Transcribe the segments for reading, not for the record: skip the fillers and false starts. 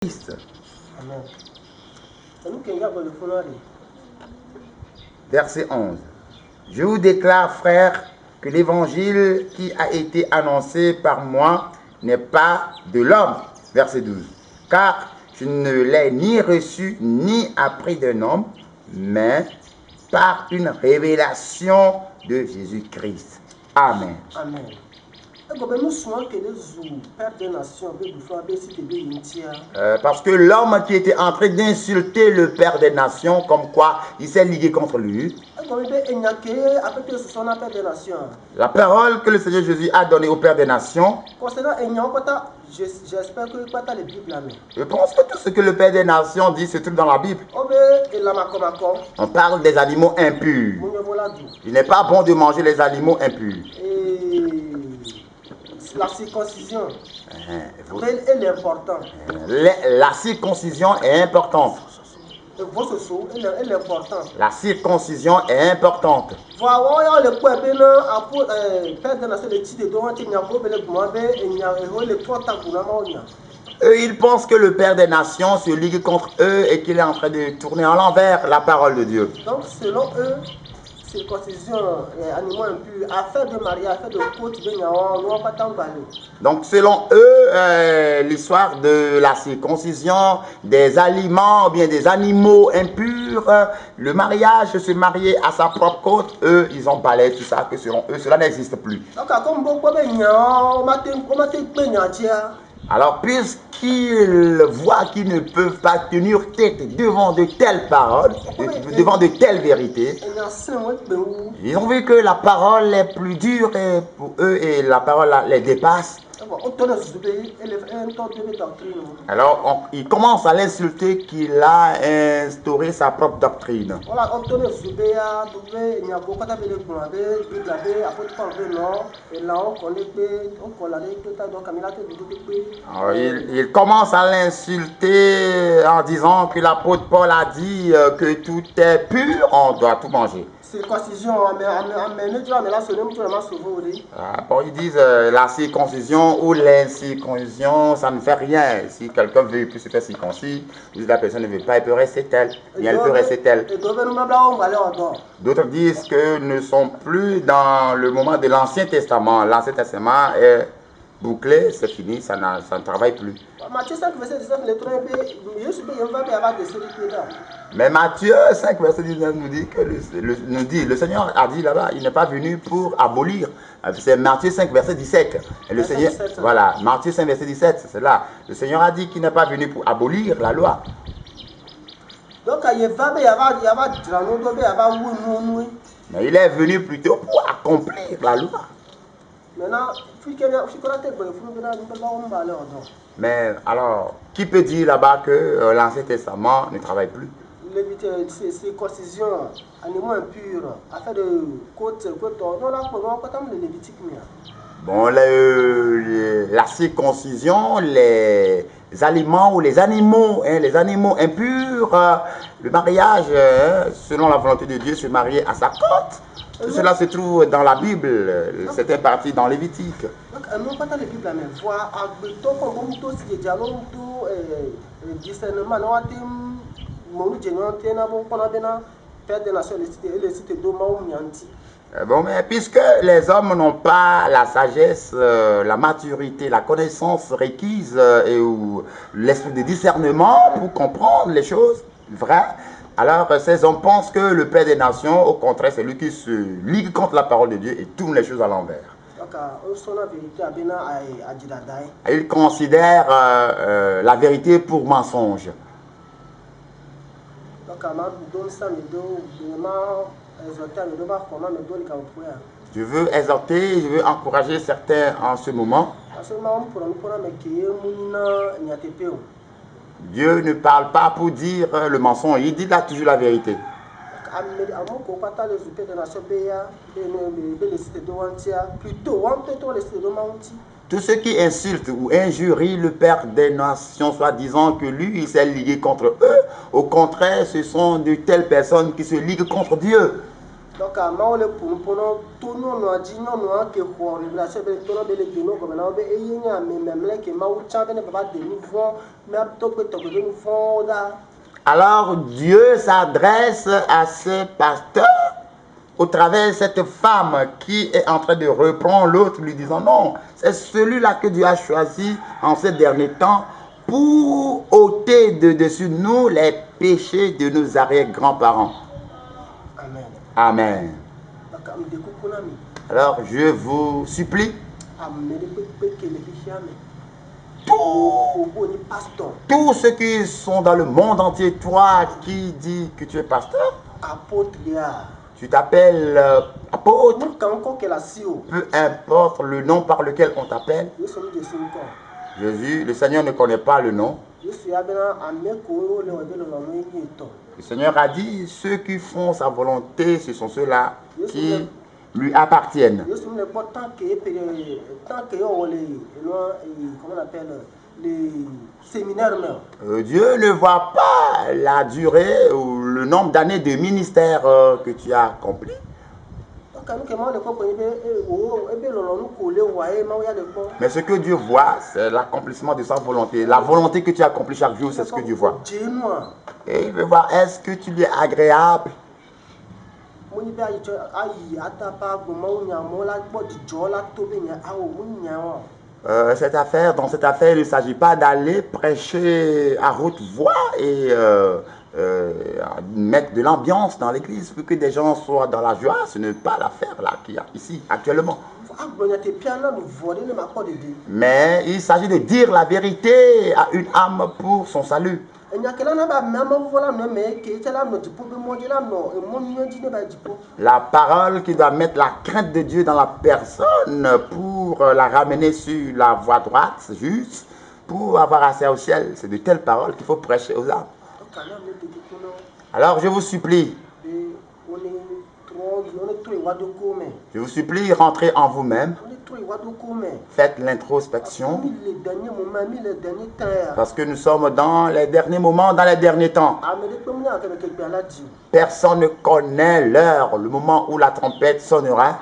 Christ. Amen. Verset 11. Je vous déclare, frères, que l'évangile qui a été annoncé par moi n'est pas de l'homme. Verset 12. Car je ne l'ai ni reçu ni appris d'un homme, mais par une révélation de Jésus-Christ. Amen. Amen. Parce que l'homme qui était en train d'insulter le Père des Nations, comme quoi il s'est ligué contre lui, la parole que le Seigneur Jésus a donnée au Père des Nations, je pense que tout ce que le Père des Nations dit se trouve dans la Bible. On parle des animaux impurs. Il n'est pas bon de manger les animaux impurs. La circoncision, elle est importante. La circoncision est importante. Elle est importante. La circoncision est importante. Eux, ils pensent que le Père des Nations se ligue contre eux et qu'il est en train de tourner en l'envers la parole de Dieu. Donc, selon eux, circoncision, animaux impurs, affaire de mariage, affaire de côte, donc, selon eux, l'histoire de la circoncision, des aliments, ou bien des animaux impurs, le mariage, se marier à sa propre côte, eux, ils ont balayé tout ça, que selon eux, cela n'existe plus. Alors, puisqu'ils voient qu'ils ne peuvent pas tenir tête devant de telles paroles, devant de telles vérités, ils ont vu que la parole est plus dure pour eux et la parole les dépasse. Alors, il commence à l'insulter qu'il a instauré sa propre doctrine. Alors, il commence à l'insulter en disant que l'apôtre Paul a dit que tout est pur, on doit tout manger. Bon, ils disent la circoncision ou l'incirconcision, ça ne fait rien. Si quelqu'un veut plus se faire circoncis, si la personne ne veut pas, elle peut rester telle. Et elle peut rester telle. D'autres disent que nous ne sommes plus dans le moment de l'Ancien Testament. L'Ancien Testament est bouclé, c'est fini, ça ne travaille plus. Mais Matthieu 5, verset 19 nous dit que le Seigneur a dit là-bas, il n'est pas venu pour abolir. C'est Matthieu 5, verset 17. Et le Seigneur, voilà, Matthieu 5, verset 17, c'est là. Le Seigneur a dit qu'il n'est pas venu pour abolir la loi. Mais il est venu plutôt pour accomplir la loi. Mais alors, qui peut dire là-bas que l'Ancien Testament ne travaille plus? Circoncision, animaux impurs, affaire de côte, bon, la circoncision, les aliments ou les animaux impurs, le mariage, selon la volonté de Dieu, se marier à sa côte. Tout cela se trouve dans la Bible, c'était parti dans Lévitique. Bon, mais puisque les hommes n'ont pas la sagesse, la maturité, la connaissance requise ou l'esprit de discernement pour comprendre les choses vraies, alors ces hommes pensent que le Père des Nations, au contraire, c'est lui qui se ligue contre la parole de Dieu et tourne les choses à l'envers. Ils considèrent la vérité pour mensonge. Je veux exhorter, je veux encourager certains en ce moment. Dieu ne parle pas pour dire le mensonge, il dit là toujours la vérité. Tous ceux qui insultent ou injurient le Père des Nations, soit disant que lui, il s'est ligué contre eux, au contraire, ce sont de telles personnes qui se liguent contre Dieu. Donc, à Maole pour tout nous nous a dit non nous que pour révélation de tout le monde comme on a et il y a même là que Maou chante ne peut pas de nouveau mais à tout que de nouveau là. Alors Dieu s'adresse à ses pasteurs au travers de cette femme qui est en train de reprendre l'autre, lui disant non, c'est celui-là que Dieu a choisi en ces derniers temps pour ôter de dessus nous les péchés de nos arrière-grands-parents. Amen. Amen. Alors je vous supplie, tous ceux qui sont dans le monde entier, toi qui dis que tu es pasteur, tu t'appelles apôtre, peu importe le nom par lequel on t'appelle. Jésus, le Seigneur ne connaît pas le nom. Le Seigneur a dit, ceux qui font sa volonté, ce sont ceux-là qui lui appartiennent. Dieu ne voit pas la durée ou le nombre d'années de ministère que tu as accompli. Mais ce que Dieu voit, c'est l'accomplissement de sa volonté. La volonté que tu accomplis chaque jour, c'est ce que Dieu voit. Et il veut voir, est-ce que tu lui es agréable? Dans cette affaire, il ne s'agit pas d'aller prêcher à haute voix et mettre de l'ambiance dans l'église pour que des gens soient dans la joie. Ce n'est pas l'affaire là qu'il y a ici actuellement. Mais il s'agit de dire la vérité à une âme pour son salut. La parole qui doit mettre la crainte de Dieu dans la personne pour la ramener sur la voie droite, juste, pour avoir accès au ciel. C'est de telles paroles qu'il faut prêcher aux âmes. Alors je vous supplie, rentrez en vous-même. Faites l'introspection. Parce que nous sommes dans les derniers moments, dans les derniers temps. Personne ne connaît l'heure, le moment où la trompette sonnera.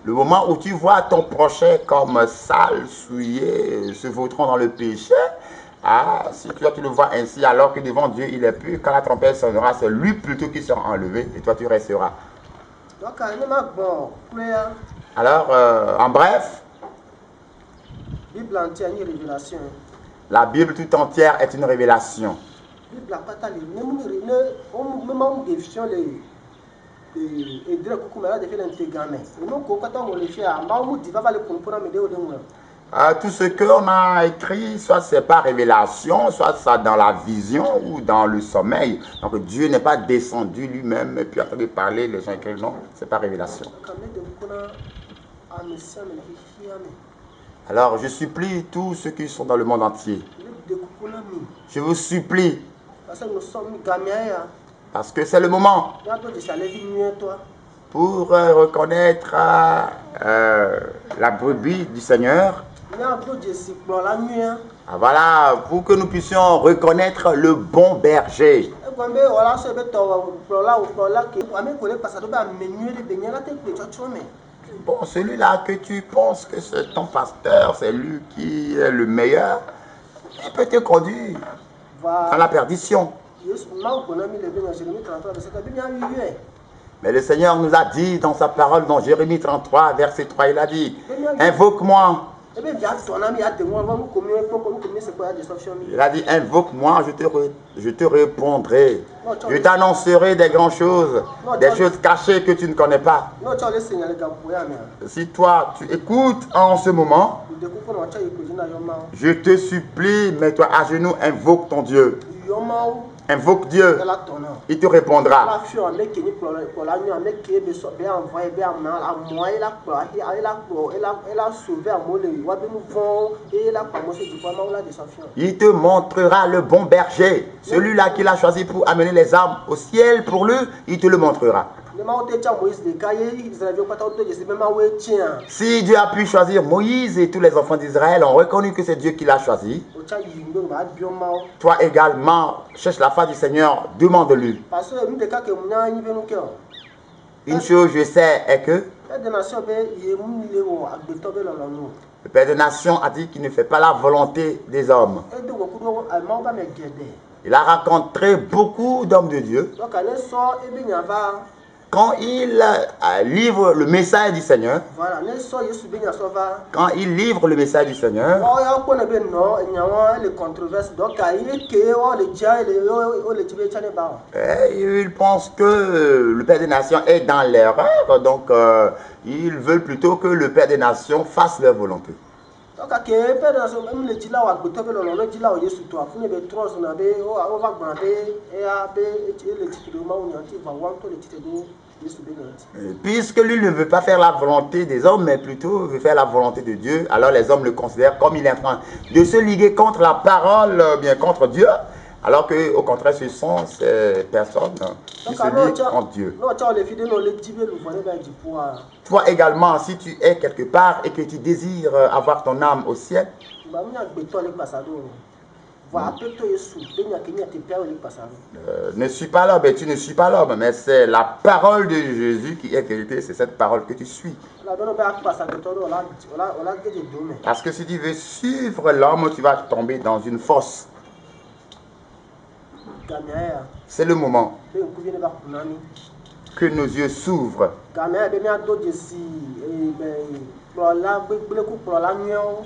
Le moment où tu vois ton prochain comme sale, souillé, se vautrant dans le péché. Ah, si toi tu le vois ainsi, alors que devant Dieu il est pur, quand la trompette sonnera, c'est lui plutôt qui sera enlevé et toi tu resteras. Alors, en bref, la Bible tout entière est une révélation. Tout ce qu'on a écrit, soit c'est par révélation, soit ça dans la vision ou dans le sommeil. Donc Dieu n'est pas descendu lui-même et puis en train de parler, les gens écrivent non, c'est pas révélation. Alors je supplie tous ceux qui sont dans le monde entier. Je vous supplie. Parce que c'est le moment pour reconnaître la brebis du Seigneur. Voilà, pour que nous puissions reconnaître le bon berger. Bon, celui-là que tu penses que c'est ton pasteur, c'est lui qui est le meilleur, il peut te conduire à la perdition. Mais le Seigneur nous a dit dans sa parole, dans Jérémie 33, verset 3, il a dit, invoque-moi. Il a dit, invoque-moi, je te répondrai. Je t'annoncerai des grandes choses, des choses cachées que tu ne connais pas. Si toi, tu écoutes en ce moment, je te supplie, mets-toi à genoux, invoque ton Dieu. Invoque Dieu, il te répondra. Il te montrera le bon berger, celui-là qu'il a choisi pour amener les âmes au ciel pour lui, il te le montrera. Si Dieu a pu choisir Moïse et tous les enfants d'Israël ont reconnu que c'est Dieu qui l'a choisi, toi également, cherche la face du Seigneur, demande-lui. Une chose je sais est que le Père des Nations a dit qu'il ne fait pas la volonté des hommes. Il a rencontré beaucoup d'hommes de Dieu. Quand il livre le message du Seigneur, quand il livre le message du Seigneur, ils pensent que le Père des Nations est dans l'erreur, donc ils veulent plutôt que le Père des Nations fasse leur volonté. Puisque lui ne veut pas faire la volonté des hommes, mais plutôt veut faire la volonté de Dieu, alors les hommes le considèrent comme il est en train de se liguer contre la parole, bien contre Dieu, alors qu'au contraire, ce sont ces personnes qui se liguent contre Dieu. Toi également, si tu es quelque part et que tu désires avoir ton âme au ciel, ne suis pas l'homme, et tu ne suis pas l'homme, mais c'est la parole de Jésus qui est vérité, c'est cette parole que tu suis. Parce que si tu veux suivre l'homme, tu vas tomber dans une fosse. C'est le moment que nos yeux s'ouvrent.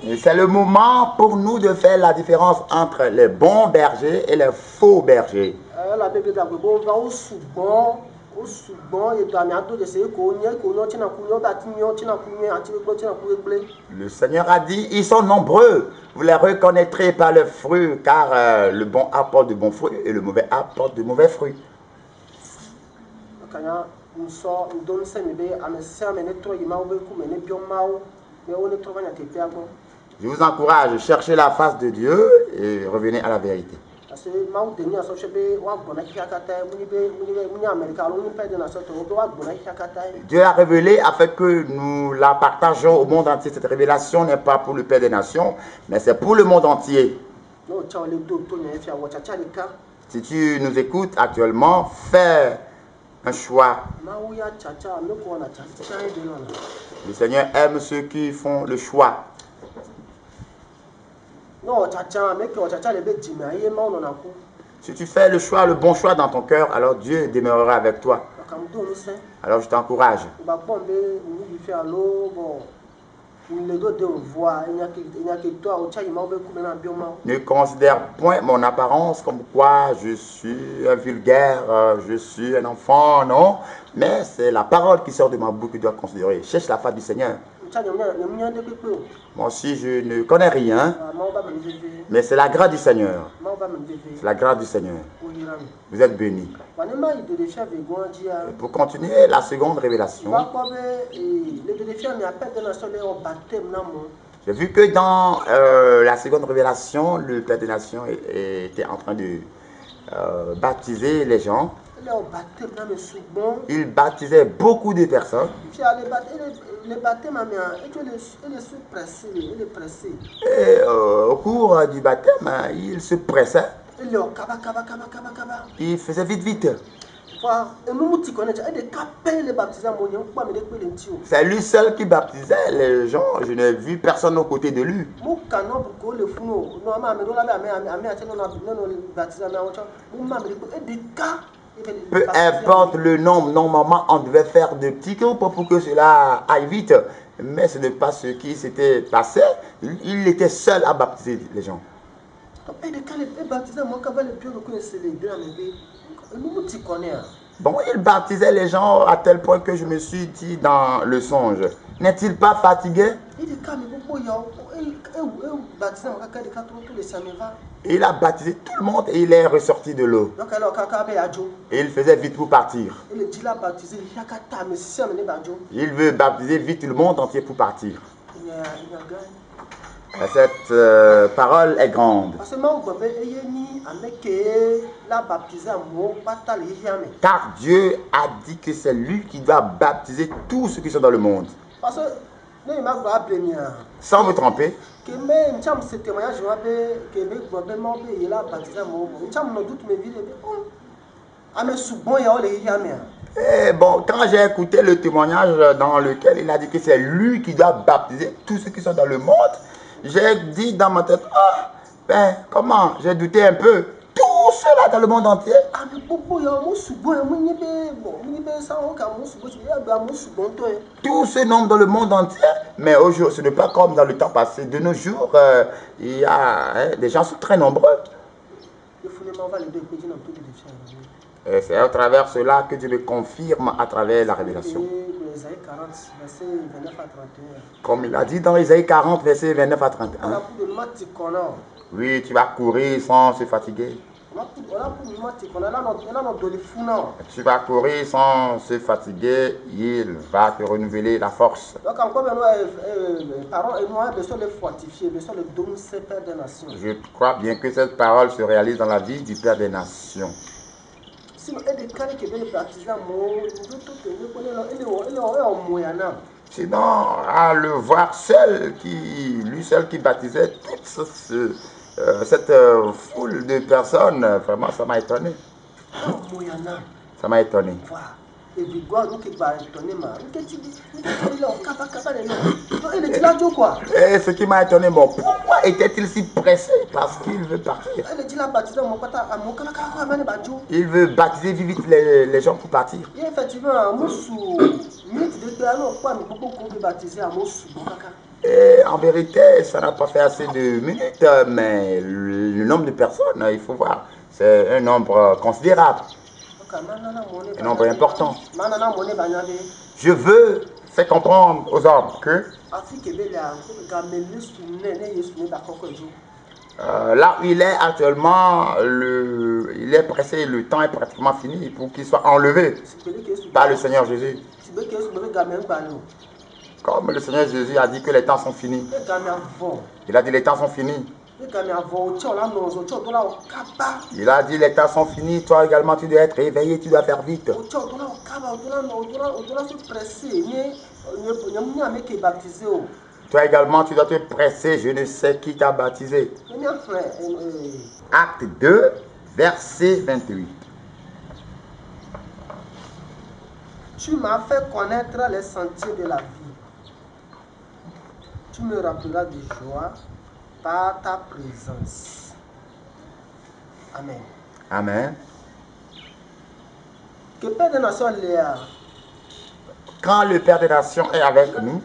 Et c'est le moment pour nous de faire la différence entre les bons bergers et les faux bergers. Le Seigneur a dit, ils sont nombreux, vous les reconnaîtrez par leurs fruits, car le bon apporte de bons fruits et le mauvais apporte de mauvais fruits. Je vous encourage, cherchez la face de Dieu et revenez à la vérité. Dieu a révélé afin que nous la partageons au monde entier. Cette révélation n'est pas pour le Père des Nations, mais c'est pour le monde entier. Si tu nous écoutes actuellement, fais un choix. Le Seigneur aime ceux qui font le choix. Si tu fais le choix, le bon choix dans ton cœur, alors Dieu demeurera avec toi. Alors je t'encourage. Ne considère point mon apparence comme quoi je suis un vulgaire, je suis un enfant, non. Mais c'est la parole qui sort de ma bouche que tu dois considérer. Cherche la face du Seigneur. Moi aussi, je ne connais rien, mais c'est la grâce du Seigneur. C'est la grâce du Seigneur. Vous êtes bénis. Et pour continuer la seconde révélation, j'ai vu que dans la seconde révélation, le Père des Nations était en train de baptiser les gens. Il baptisait beaucoup de personnes. Et au cours du baptême, il se pressait. Il faisait vite. C'est lui seul qui baptisait les gens. Je n'ai vu personne aux côtés de lui. Peu importe le nombre, normalement on devait faire de petits groupes pour que cela aille vite. Mais ce n'est pas ce qui s'était passé. Il était seul à baptiser les gens. Bon, il baptisait les gens à tel point que je me suis dit dans le songe, n'est-il pas fatigué? Il a baptisé tout le monde et il est ressorti de l'eau. Et il faisait vite pour partir. Il veut baptiser vite le monde entier pour partir. Cette parole est grande. Car Dieu a dit que c'est lui qui doit baptiser tous ceux qui sont dans le monde. Sans vous tromper. Et bon, quand j'ai écouté le témoignage dans lequel il a dit que c'est lui qui doit baptiser tous ceux qui sont dans le monde, j'ai dit dans ma tête, ah, ben comment? J'ai douté un peu. Tout cela dans le monde entier. Tout ce nombre dans le monde entier. Mais aujourd'hui, ce n'est pas comme dans le temps passé. De nos jours, il y a des gens sont très nombreux. Et c'est à travers cela que Dieu me confirme à travers la révélation. Comme il a dit dans Isaïe 40, versets 29 à 31. Oui, tu vas courir sans se fatiguer. Tu vas courir sans se fatiguer, il va te renouveler la force. Je crois bien que cette parole se réalise dans la vie du Père des Nations. Sinon, à le voir seul qui baptisait toute cette foule de personnes, vraiment, ça m'a étonné. Ça m'a étonné. Et ce qui m'a étonné, bon, pourquoi était-il si pressé? Parce qu'il veut partir. Il veut baptiser vite les gens pour partir. Et en vérité, ça n'a pas fait assez de minutes, mais le nombre de personnes, il faut voir, c'est un nombre considérable. Un nombre important. Je veux faire comprendre aux hommes que là où il est actuellement, il est pressé, le temps est pratiquement fini pour qu'il soit enlevé par le Seigneur Jésus. Comme le Seigneur Jésus a dit que les temps sont finis. Il a dit les temps sont finis. Il a dit les temps sont finis, toi également tu dois être éveillé, tu dois faire vite. Toi également tu dois te presser, je ne sais qui t'a baptisé. Acte 2, verset 28. Tu m'as fait connaître les sentiers de la vie. Tu me rempliras de joie par ta présence. Amen. Amen. Que Père des Nations Léa. Quand le Père des Nations est avec nous,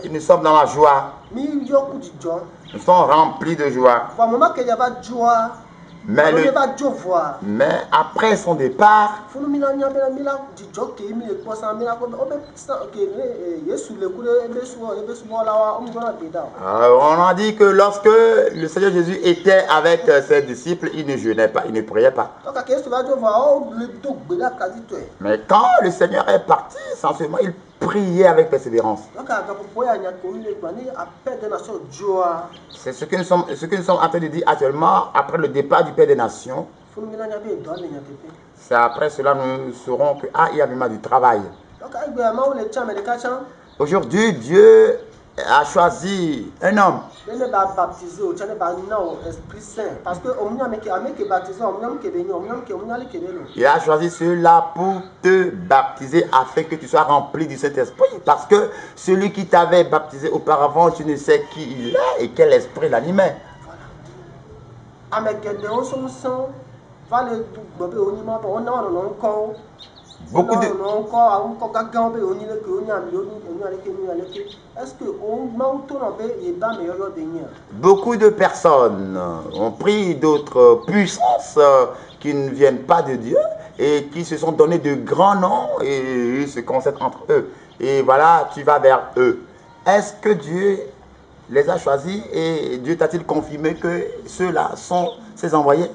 nous sommes dans la joie. Nous sommes remplis de joie. Mais après son départ, on a dit que lorsque le Seigneur Jésus était avec ses disciples, il ne jeûnait pas, il ne priait pas. Mais quand le Seigneur est parti, sincèrement, il priait avec persévérance. C'est ce que nous sommes en train de dire actuellement après le départ du Père des Nations. C'est après cela nous saurons que il y a vraiment du travail. Aujourd'hui, Dieu a choisi un homme. Il a choisi cela pour te baptiser afin que tu sois rempli du Saint-Esprit. Parce que celui qui t'avait baptisé auparavant, tu ne sais qui il est et quel esprit l'animait. Beaucoup de personnes ont pris d'autres puissances qui ne viennent pas de Dieu et qui se sont donné de grands noms et ils se concentrent entre eux. Et voilà, tu vas vers eux. Est-ce que Dieu les a choisis et Dieu t'a-t-il confirmé que ceux-là sont ses envoyés?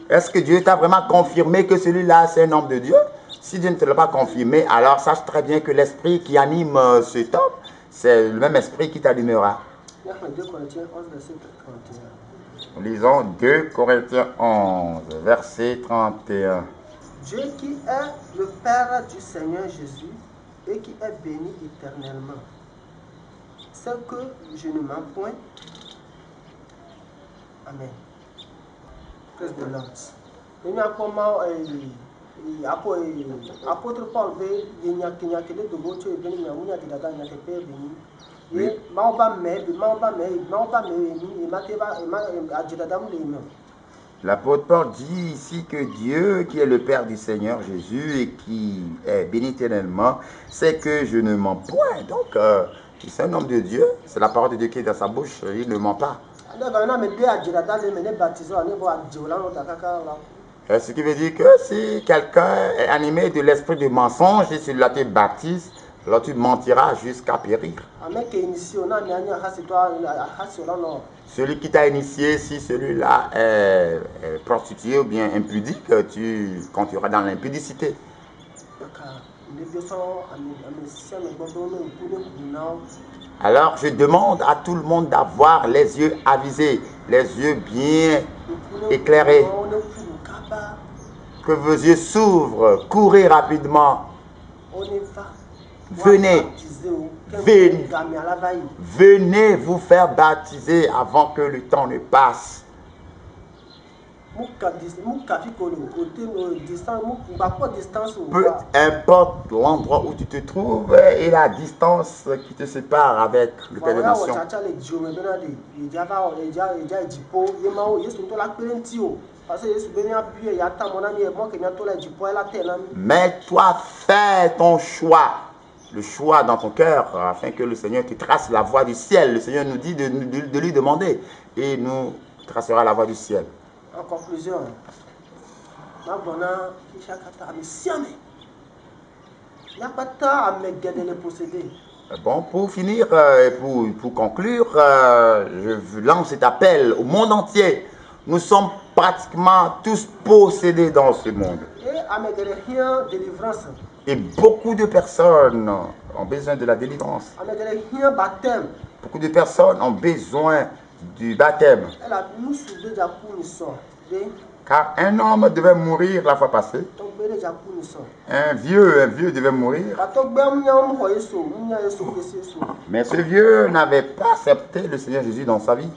Est-ce que Dieu t'a vraiment confirmé que celui-là, c'est un homme de Dieu? Si Dieu ne te l'a pas confirmé, alors sache très bien que l'esprit qui anime cet homme, c'est le même esprit qui t'animera. Lisons 2 Corinthiens 11, verset 31. Dieu qui est le Père du Seigneur Jésus et qui est béni éternellement, c'est que je ne mens point. Amen. Praise the Lord. Apôtre Paul veut de voiture et venir à de la gagne de paix béni. Et l'apôtre Paul dit ici que Dieu, qui est le Père du Seigneur Jésus et qui est béni éternellement, c'est que je ne mens point. Donc, c'est un homme de Dieu, c'est la parole de Dieu qui est dans sa bouche, il ne ment pas. Ce qui veut dire que si quelqu'un est animé de l'esprit de mensonge et celui-là te baptise, alors tu mentiras jusqu'à périr. Celui qui t'a initié, si celui-là est prostitué ou bien impudique, tu continueras dans l'impudicité. Alors je demande à tout le monde d'avoir les yeux avisés, les yeux bien éclairés. Que vos yeux s'ouvrent, courez rapidement. Venez vous faire baptiser avant que le temps ne passe. Peu importe l'endroit où tu te trouves et la distance qui te sépare avec le Père des Nations. Mais toi, fais ton choix. Le choix dans ton cœur afin que le Seigneur te trace la voie du ciel. Le Seigneur nous dit de lui demander et nous tracera la voie du ciel. En conclusion, bon, pour finir, pour conclure, je lance cet appel au monde entier. Nous sommes pratiquement tous possédés dans ce monde. Et beaucoup de personnes ont besoin de la délivrance. Beaucoup de personnes ont besoin du baptême. Car un homme devait mourir la fois passée. Un vieux devait mourir. Mais ce vieux n'avait pas accepté le Seigneur Jésus dans sa vie.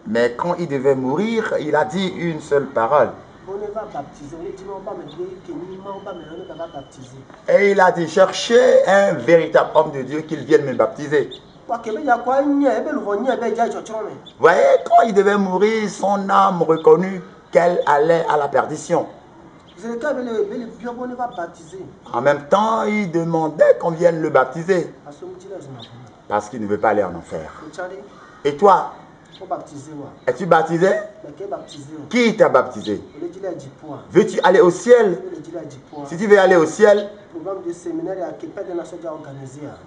Mais quand il devait mourir, il a dit une seule parole. Et il a dit, cherchez un véritable homme de Dieu qu'il vienne me baptiser. Voyez, quand il devait mourir, son âme reconnut qu'elle allait à la perdition. En même temps, il demandait qu'on vienne le baptiser. Parce qu'il ne veut pas aller en enfer. Et toi, es-tu baptisé? Qui t'a baptisé? Veux-tu aller au ciel? Si tu veux aller au ciel,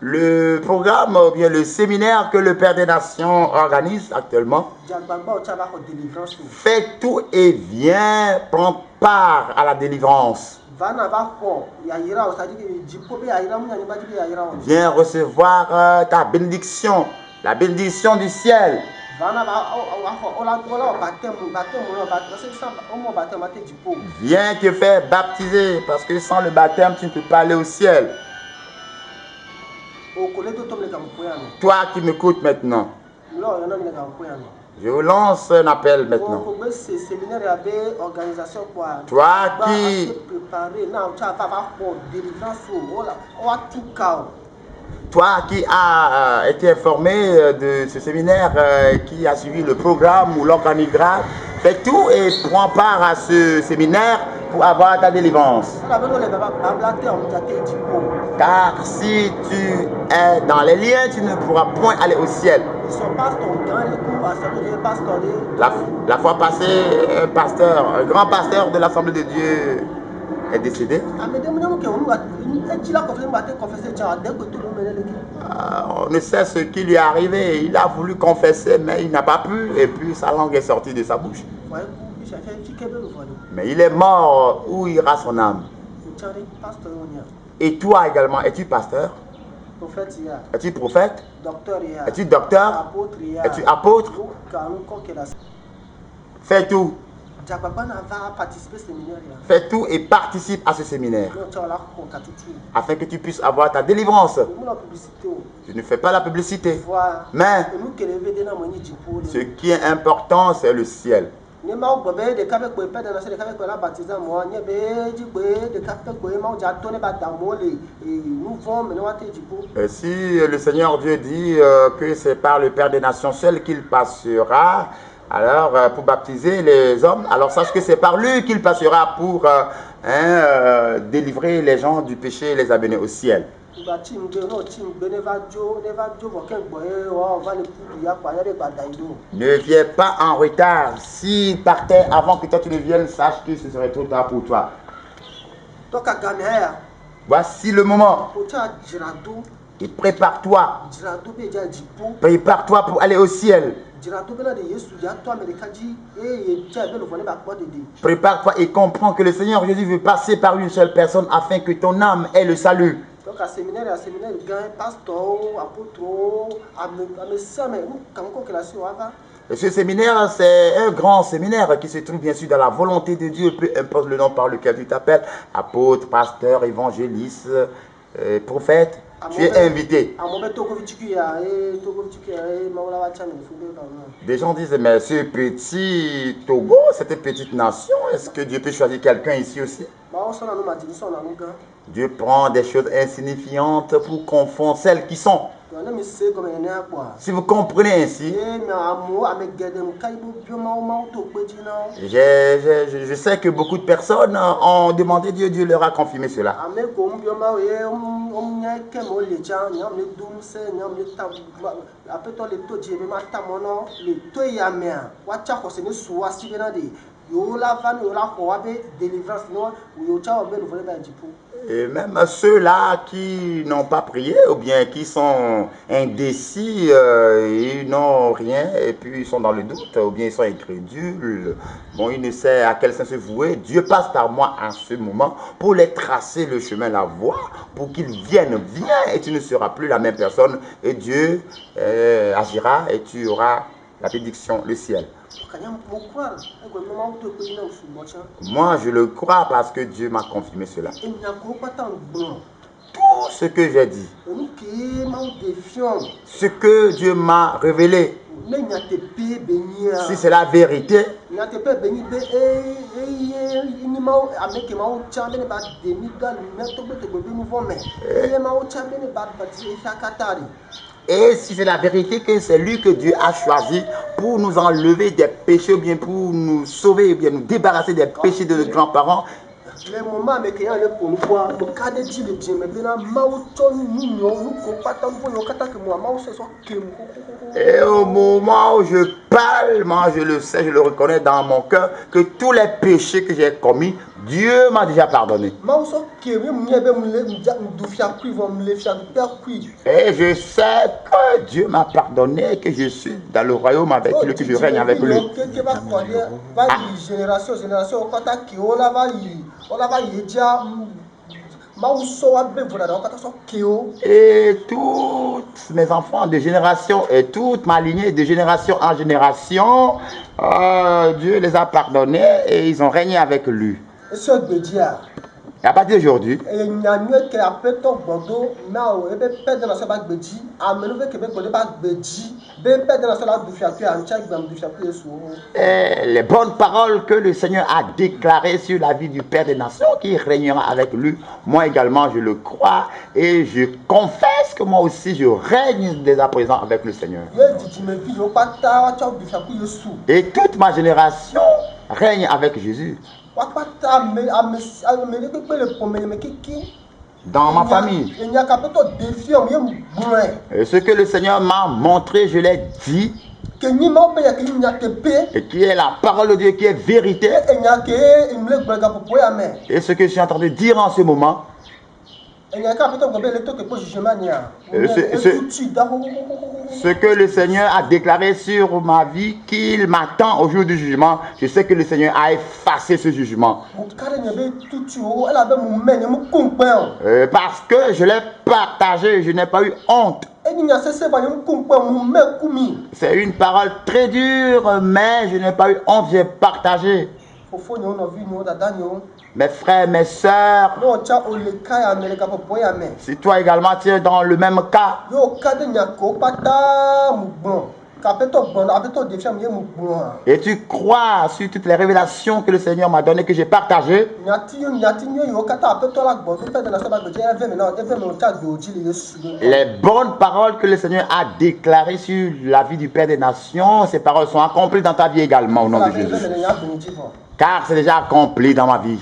le programme ou bien le séminaire que le Père des Nations organise actuellement, fais tout et viens prendre part à la délivrance. Viens recevoir ta bénédiction, la bénédiction du ciel. Viens te faire baptiser parce que sans le baptême, tu ne peux pas aller au ciel. Toi qui m'écoutes maintenant, je vous lance un appel maintenant. Toi qui as été informé de ce séminaire, qui a suivi le programme ou l'organigramme, fais tout et prends part à ce séminaire pour avoir ta délivrance. Car si tu es dans les liens, tu ne pourras point aller au ciel. La fois passée, un grand pasteur de l'Assemblée de Dieu est décédé. On ne sait ce qui lui est arrivé. Il a voulu confesser, mais il n'a pas pu. Et puis sa langue est sortie de sa bouche. Mais il est mort. Où ira son âme? Et toi également, es-tu pasteur? Es-tu prophète? Es-tu docteur? Es-tu apôtre? Fais tout. Fais tout et participe à ce séminaire afin que tu puisses avoir ta délivrance. Je ne fais pas la publicité, mais ce qui est important, c'est le ciel. Si le Seigneur Dieu dit que c'est par le Père des Nations seul qu'il passera, alors pour baptiser les hommes, alors sache que c'est par lui qu'il passera pour délivrer les gens du péché et les amener au ciel. Ne viens pas en retard. S'il partait avant que toi tu ne viennes, sache que ce serait trop tard pour toi. Voici le moment. Et prépare-toi. Prépare-toi pour aller au ciel. Prépare-toi et comprends que le Seigneur Jésus veut passer par une seule personne afin que ton âme ait le salut. Et ce séminaire, c'est un grand séminaire qui se trouve bien sûr dans la volonté de Dieu, peu importe le nom par lequel tu t'appelles, apôtre, pasteur, évangéliste, prophète. Tu es invité. Des gens disent, mais ce petit Togo, cette petite nation, est-ce que Dieu peut choisir quelqu'un ici aussi? Dieu prend des choses insignifiantes pour confondre celles qui sont. Si vous comprenez ainsi, je sais que beaucoup de personnes ont demandé Dieu, Dieu leur a confirmé cela. Et même ceux-là qui n'ont pas prié ou bien qui sont indécis, ils n'ont rien et puis ils sont dans le doute ou bien ils sont incrédules, bon, ils ne savent à quel sens se vouer. Dieu passe par moi en ce moment pour les tracer le chemin, la voie, pour qu'ils viennent. Viens et tu ne seras plus la même personne et Dieu agira et tu auras la bénédiction, le ciel. Moi, je le crois parce que Dieu m'a confirmé cela. Tout ce que j'ai dit, ce que Dieu m'a révélé, si c'est la vérité, et si c'est la vérité que c'est lui que Dieu a choisi pour nous enlever des péchés, ou bien pour nous sauver, ou bien nous débarrasser des péchés de nos grands-parents, et au moment où je parle, moi je le sais, je le reconnais dans mon cœur, que tous les péchés que j'ai commis, Dieu m'a déjà pardonné. Et je sais que Dieu m'a pardonné, que je suis dans le royaume avec lui, que je règne avec lui. Et tous mes enfants de génération et toute ma lignée de génération en génération, Dieu les a pardonnés et ils ont régné avec lui. Et à partir d'aujourd'hui, les bonnes paroles que le Seigneur a déclarées sur la vie du Père des Nations qui régnera avec lui, moi également je le crois et je confesse que moi aussi je règne dès à présent avec le Seigneur. Et toute ma génération règne avec Jésus. Dans ma famille. Et ce que le Seigneur m'a montré, je l'ai dit. et qui est la parole de Dieu, qui est vérité. Et ce que je suis en train de dire en ce moment, ce que le Seigneur a déclaré sur ma vie, qu'il m'attend au jour du jugement, je sais que le Seigneur a effacé ce jugement. Parce que je l'ai partagé, je n'ai pas eu honte. C'est une parole très dure, mais je n'ai pas eu honte, j'ai partagé. Mes frères, mes sœurs, si toi également tu es dans le même cas, et tu crois sur toutes les révélations que le Seigneur m'a données, que j'ai partagées, les bonnes paroles que le Seigneur a déclarées sur la vie du Père des Nations, ces paroles sont accomplies dans ta vie également au nom de Jésus. Car c'est déjà accompli dans ma vie.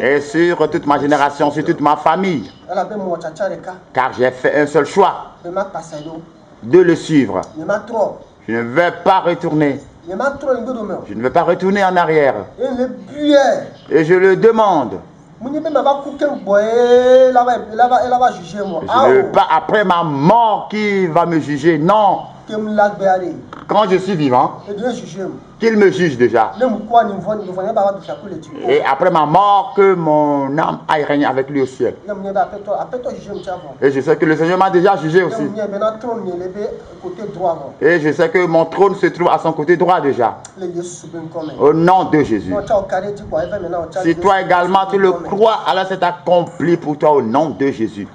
Et sur toute ma génération, sur toute ma famille. Car j'ai fait un seul choix. De le suivre. Je ne vais pas retourner. Je ne vais pas retourner en arrière. Et je le demande. Je ne veux pas après ma mort qui va me juger. Non. Quand je suis vivant, qu'il me juge déjà. Et après ma mort, que mon âme aille régner avec lui au ciel. Et je sais que le Seigneur m'a déjà jugé aussi. Et je sais que mon trône se trouve à son côté droit déjà. Au nom de Jésus. Si toi également tu le crois, alors c'est accompli pour toi au nom de Jésus.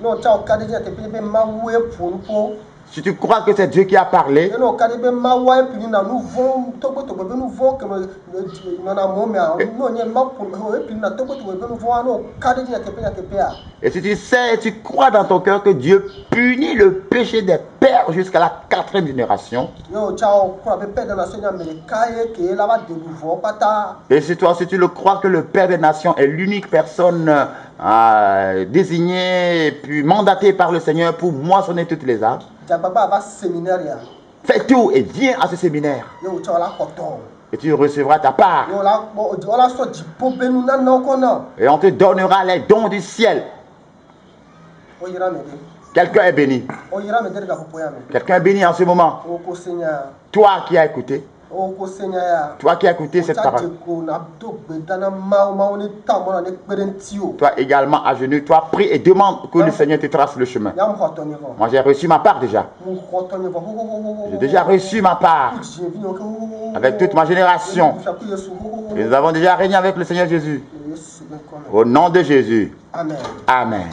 Si tu crois que c'est Dieu qui a parlé, et si tu sais et tu crois dans ton cœur que Dieu punit le péché des pères jusqu'à la 4e génération, et si toi aussi tu le crois que le Père des Nations est l'unique personne désignée puis mandatée par le Seigneur pour moissonner toutes les âmes, fais tout et viens à ce séminaire. Et tu recevras ta part. Et on te donnera les dons du ciel. Quelqu'un est béni. Quelqu'un est béni en ce moment. Toi qui as écouté. Toi qui as écouté cette parole. Toi également à genoux, toi prie et demande que le Seigneur te trace le chemin. Moi j'ai reçu ma part déjà. J'ai déjà reçu ma part avec toute ma génération. Et nous avons déjà régné avec le Seigneur Jésus. Au nom de Jésus. Amen. Amen.